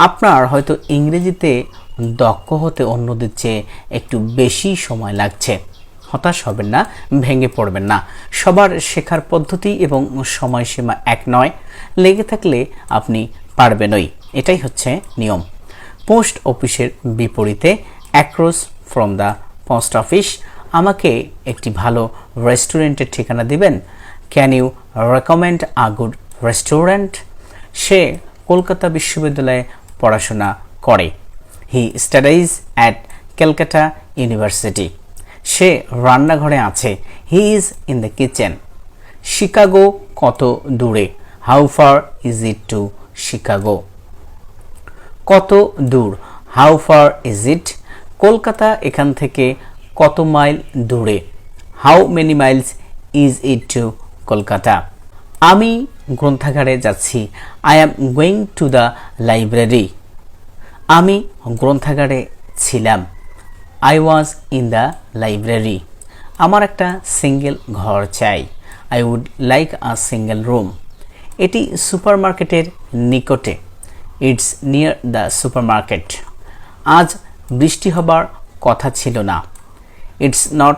আপনার হয়তো ইংরেজিতে দক্ষ হতে অন্যদের চেয়ে একটু বেশি সময় লাগছে। হতাশ হবেন না, ভেঙে পড়বেন না। সবার শেখার পদ্ধতি এবং সময়সীমা এক নয়। লেগে থাকলে আপনি পারবেনই, এটাই হচ্ছে নিয়ম। পোস্ট অফিসের বিপরীতে across from the post office. আমাকে একটি ভালো রেস্টুরেন্টের ঠিকানা দিবেন? Can you recommend a good restaurant? সে কলকাতা বিশ্ববিদ্যালয়ে পড়াশোনা করে। He studies at Calcutta University. সে রান্নাঘরে আছে। He is in the kitchen. Chicago কত দূরে? How far is it to Chicago? কত দূর? How far is it? Kolkata এখান থেকে কত মাইল দূরে? How many miles is it to Kolkata? আমি গ্রন্থাগারে যাচ্ছি। I am going to the library. আমি গ্রন্থাগারে ছিলাম। I was in the library. আমার একটা সিঙ্গেল ঘর চাই। I would like a single room. এটি সুপারমার্কেটের নিকটে। It's near the supermarket. আজ বৃষ্টি হবার কথা ছিল না। It's not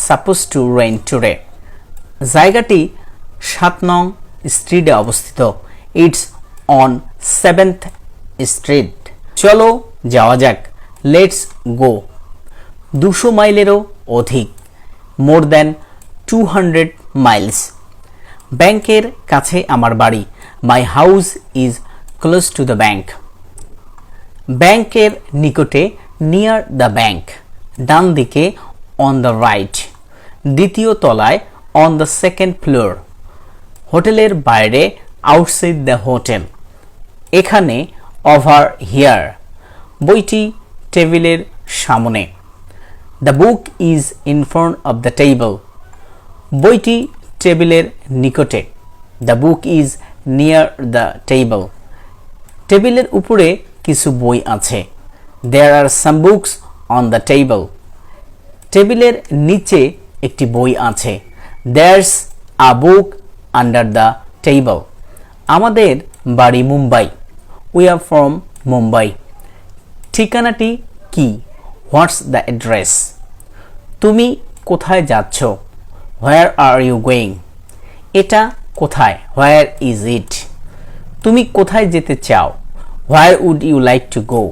suppose to rain today. জায়গাটি 7 নং স্ট্রিটে অবস্থিত। It's on 7th street. চলো যাওয়া যাক। Let's go. 200 মাইলেরও অধিক। More than 200 miles. ব্যাংকের কাছে আমার বাড়ি। My house is close to the bank. ব্যাংকের নিকটে, নিয়ার দ্য ব্যাংক। ডান দিকে, অন দ্য রাইট। দ্বিতীয় তলায়, অন দ্য সেকেন্ড ফ্লোর। হোটেলের বাইরে, আউটসাইড দ্য হোটেল। এখানে, ওভার হিয়ার। বইটি টেবিলের সামনে। The book is in front of the table. বইটি টেবিলের নিকটে। The book is near the table. টেবিলের উপরে কিছু বই আছে। There are some books on the table. টেবিলের নিচে একটি বই আছে। There's a book under the table. আমাদের বাড়ি Mumbai. We are from Mumbai. ঠিকানাটি কি? What's the address? তুমি কোথায় যাচ্ছ? Where are you going? এটা কোথায়? Where is it? তুমি কোথায় যেতে চাও? Where would you like to go?